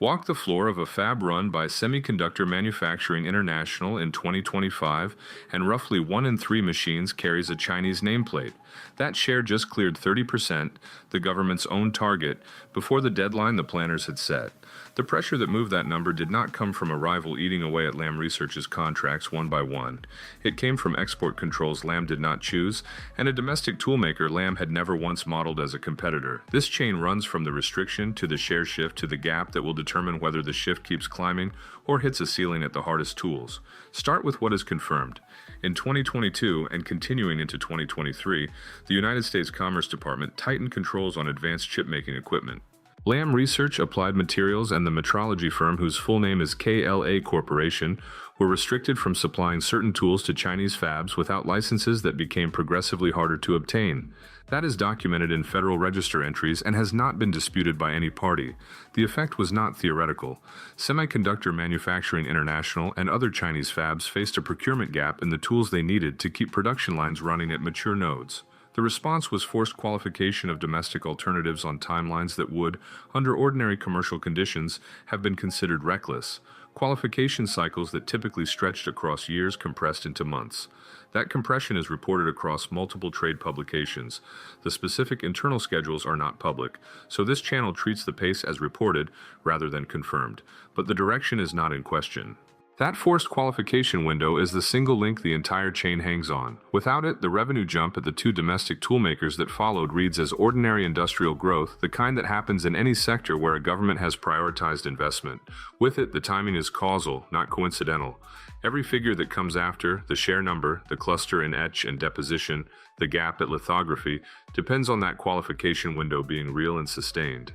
Walk the floor of a fab run by Semiconductor Manufacturing International in 2025, and roughly 1 in 3 machines carries a Chinese nameplate. That share just cleared 30%, the government's own target, before the deadline the planners had set. The pressure that moved that number did not come from a rival eating away at Lam Research's contracts one by one. It came from export controls Lam did not choose, and a domestic toolmaker Lam had never once modeled as a competitor. This chain runs from the restriction to the share shift to the gap that will determine whether the shift keeps climbing or hits a ceiling at the hardest tools. Start with what is confirmed. In 2022 and continuing into 2023, the United States Commerce Department tightened controls on advanced chipmaking equipment. Lam Research, Applied Materials, and the metrology firm whose full name is KLA Corporation were restricted from supplying certain tools to Chinese fabs without licenses that became progressively harder to obtain. That is documented in Federal Register entries and has not been disputed by any party. The effect was not theoretical. Semiconductor Manufacturing International and other Chinese fabs faced a procurement gap in the tools they needed to keep production lines running at mature nodes. The response was forced qualification of domestic alternatives on timelines that would, under ordinary commercial conditions, have been considered reckless. Qualification cycles that typically stretched across years compressed into months. That compression is reported across multiple trade publications. The specific internal schedules are not public, so this channel treats the pace as reported rather than confirmed, but the direction is not in question. That forced qualification window is the single link the entire chain hangs on. Without it, the revenue jump at the two domestic toolmakers that followed reads as ordinary industrial growth, the kind that happens in any sector where a government has prioritized investment. With it, the timing is causal, not coincidental. Every figure that comes after, the share number, the cluster in etch and deposition, the gap at lithography, depends on that qualification window being real and sustained.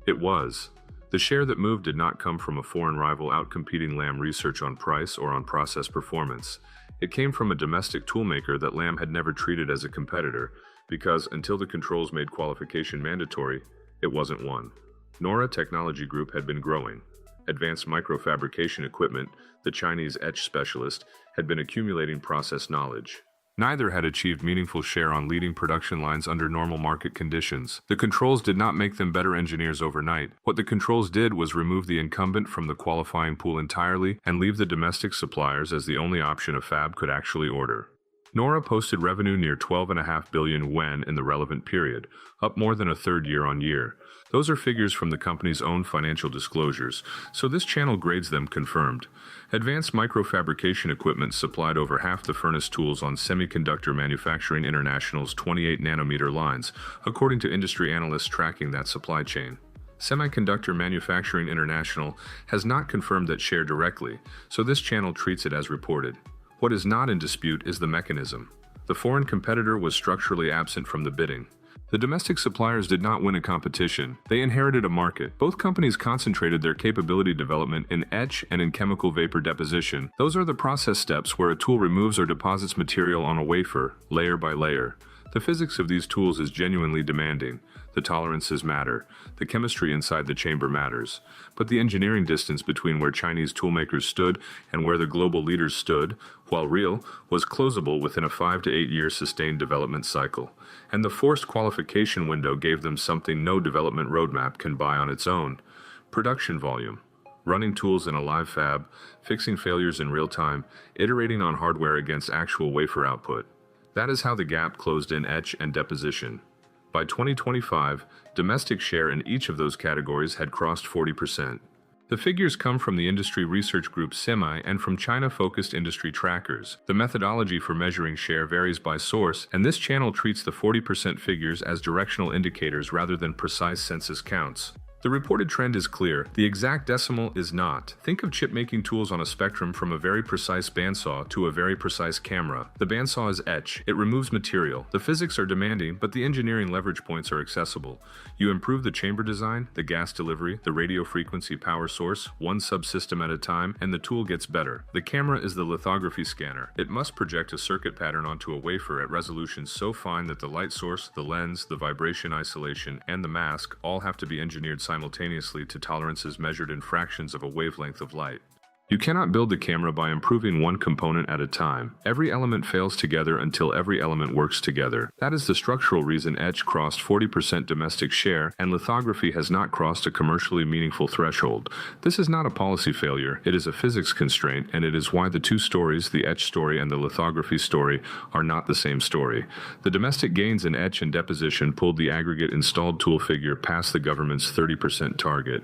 It was. The share that moved did not come from a foreign rival outcompeting Lam Research on price or on process performance. It came from a domestic toolmaker that Lam had never treated as a competitor, because until the controls made qualification mandatory, it wasn't one. NAURA Technology Group had been growing. Advanced microfabrication equipment, the Chinese etch specialist, had been accumulating process knowledge. Neither had achieved meaningful share on leading production lines under normal market conditions. The controls did not make them better engineers overnight. What the controls did was remove the incumbent from the qualifying pool entirely and leave the domestic suppliers as the only option a fab could actually order. NAURA posted revenue near 12.5 billion yuan in the relevant period, up more than a third year on year. Those are figures from the company's own financial disclosures, so this channel grades them confirmed. Advanced microfabrication equipment supplied over half the furnace tools on Semiconductor Manufacturing International's 28 nanometer lines, according to industry analysts tracking that supply chain. Semiconductor Manufacturing International has not confirmed that share directly, so this channel treats it as reported. What is not in dispute is the mechanism. The foreign competitor was structurally absent from the bidding. The domestic suppliers did not win a competition. They inherited a market. Both companies concentrated their capability development in etch and in chemical vapor deposition. Those are the process steps where a tool removes or deposits material on a wafer, layer by layer. The physics of these tools is genuinely demanding. The tolerances matter. The chemistry inside the chamber matters. But the engineering distance between where Chinese toolmakers stood and where the global leaders stood, while real, was closeable within a 5 to 8 year sustained development cycle. And the forced qualification window gave them something no development roadmap can buy on its own: production volume. Running tools in a live fab, fixing failures in real time, iterating on hardware against actual wafer output. That is how the gap closed in etch and deposition. By 2025, domestic share in each of those categories had crossed 40%. The figures come from the industry research group SEMI and from China-focused industry trackers. The methodology for measuring share varies by source, and this channel treats the 40% figures as directional indicators rather than precise census counts. The reported trend is clear. The exact decimal is not. Think of chip-making tools on a spectrum from a very precise bandsaw to a very precise camera. The bandsaw is etch. It removes material. The physics are demanding, but the engineering leverage points are accessible. You improve the chamber design, the gas delivery, the radio frequency power source, one subsystem at a time, and the tool gets better. The camera is the lithography scanner. It must project a circuit pattern onto a wafer at resolutions so fine that the light source, the lens, the vibration isolation, and the mask all have to be engineered simultaneously to tolerances measured in fractions of a wavelength of light. You cannot build the camera by improving one component at a time. Every element fails together until every element works together. That is the structural reason Etch crossed 40% domestic share and lithography has not crossed a commercially meaningful threshold. This is not a policy failure, it is a physics constraint, and it is why the two stories, the Etch story and the lithography story, are not the same story. The domestic gains in Etch and Deposition pulled the aggregate installed tool figure past the government's 30% target.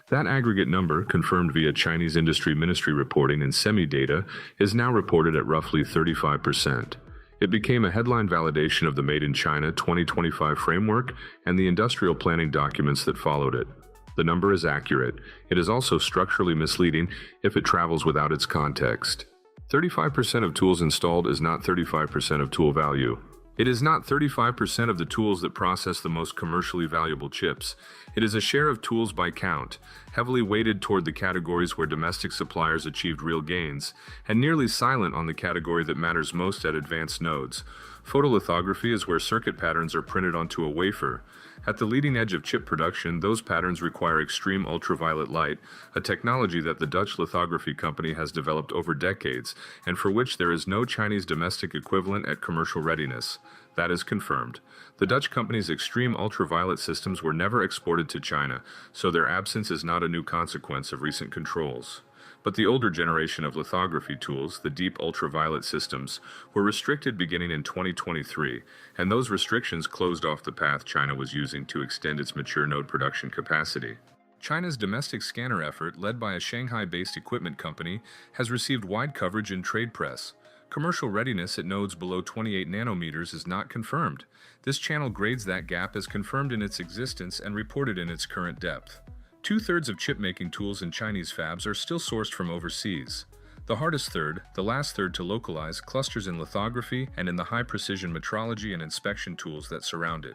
That aggregate number, confirmed via Chinese Industry Ministry reporting and semi-data, is now reported at roughly 35%. It became a headline validation of the Made in China 2025 framework and the industrial planning documents that followed it. The number is accurate. It is also structurally misleading if it travels without its context. 35% of tools installed is not 35% of tool value. It is not 35% of the tools that process the most commercially valuable chips. It is a share of tools by count, heavily weighted toward the categories where domestic suppliers achieved real gains, and nearly silent on the category that matters most at advanced nodes. Photolithography is where circuit patterns are printed onto a wafer. At the leading edge of chip production, those patterns require extreme ultraviolet light, a technology that the Dutch lithography company has developed over decades, and for which there is no Chinese domestic equivalent at commercial readiness. That is confirmed. The Dutch company's extreme ultraviolet systems were never exported to China, so their absence is not a new consequence of recent controls. But the older generation of lithography tools, the deep ultraviolet systems, were restricted beginning in 2023, and those restrictions closed off the path China was using to extend its mature node production capacity. China's domestic scanner effort, led by a Shanghai-based equipment company, has received wide coverage in trade press. Commercial readiness at nodes below 28 nanometers is not confirmed. This channel grades that gap as confirmed in its existence and reported in its current depth. Two-thirds of chip-making tools in Chinese fabs are still sourced from overseas. The hardest third, the last third to localize, clusters in lithography and in the high-precision metrology and inspection tools that surround it.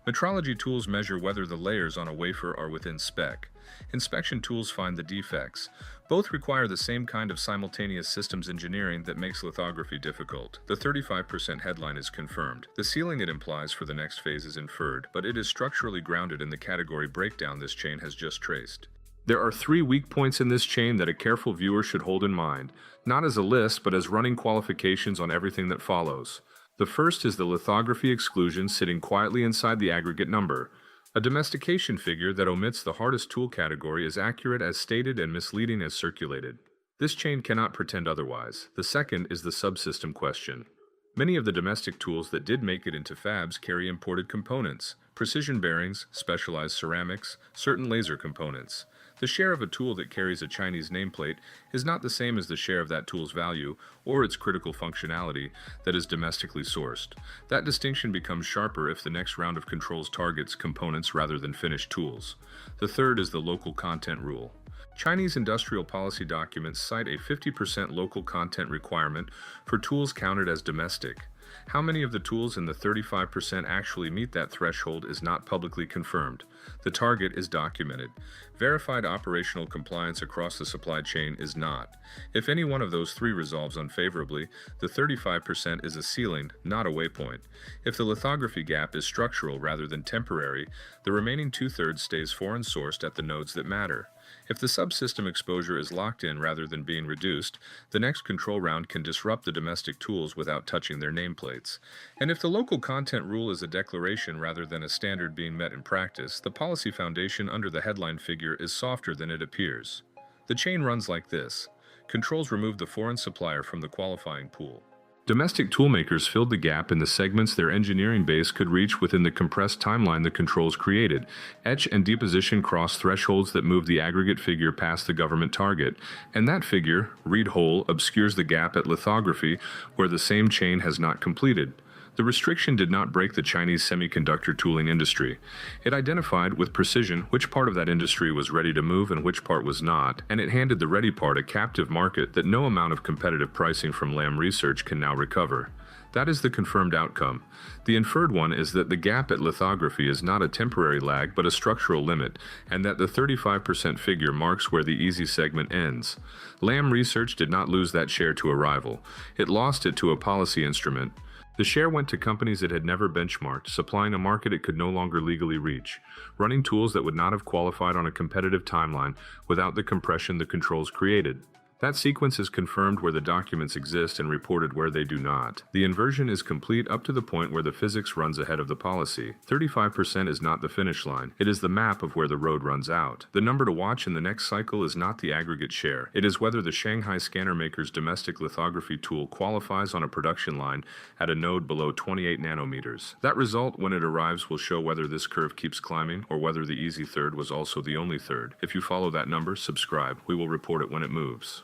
Metrology tools measure whether the layers on a wafer are within spec. Inspection tools find the defects. Both require the same kind of simultaneous systems engineering that makes lithography difficult. The 35% headline is confirmed. The ceiling it implies for the next phase is inferred, but it is structurally grounded in the category breakdown this chain has just traced. There are 3 weak points in this chain that a careful viewer should hold in mind, not as a list but as running qualifications on everything that follows. The first is the lithography exclusion sitting quietly inside the aggregate number. A domestication figure that omits the hardest tool category is accurate as stated and misleading as circulated. This chain cannot pretend otherwise. The second is the subsystem question. Many of the domestic tools that did make it into fabs carry imported components, precision bearings, specialized ceramics, certain laser components. The share of a tool that carries a Chinese nameplate is not the same as the share of that tool's value or its critical functionality that is domestically sourced. That distinction becomes sharper if the next round of controls targets components rather than finished tools. The third is the local content rule. Chinese industrial policy documents cite a 50% local content requirement for tools counted as domestic. How many of the tools in the 35% actually meet that threshold is not publicly confirmed. The target is documented. Verified operational compliance across the supply chain is not. If any one of those 3 resolves unfavorably, the 35% is a ceiling, not a waypoint. If the lithography gap is structural rather than temporary, the remaining 2/3 stays foreign sourced at the nodes that matter. If the subsystem exposure is locked in rather than being reduced, the next control round can disrupt the domestic tools without touching their nameplates. And if the local content rule is a declaration rather than a standard being met in practice, the policy foundation under the headline figure is softer than it appears. The chain runs like this. Controls remove the foreign supplier from the qualifying pool. Domestic toolmakers filled the gap in the segments their engineering base could reach within the compressed timeline the controls created. Etch and deposition crossed thresholds that moved the aggregate figure past the government target, and that figure, read whole, obscures the gap at lithography, where the same chain has not completed. The restriction did not break the Chinese semiconductor tooling industry. It identified with precision which part of that industry was ready to move and which part was not, and it handed the ready part a captive market that no amount of competitive pricing from Lam Research can now recover. That is the confirmed outcome. The inferred one is that the gap at lithography is not a temporary lag but a structural limit, and that the 35% figure marks where the easy segment ends. Lam Research did not lose that share to a rival. It lost it to a policy instrument. The share went to companies it had never benchmarked, supplying a market it could no longer legally reach, running tools that would not have qualified on a competitive timeline without the compression the controls created. That sequence is confirmed where the documents exist and reported where they do not. The inversion is complete up to the point where the physics runs ahead of the policy. 35% is not the finish line. It is the map of where the road runs out. The number to watch in the next cycle is not the aggregate share. It is whether the Shanghai scanner maker's domestic lithography tool qualifies on a production line at a node below 28 nanometers. That result, when it arrives, will show whether this curve keeps climbing or whether the easy third was also the only third. If you follow that number, subscribe. We will report it when it moves.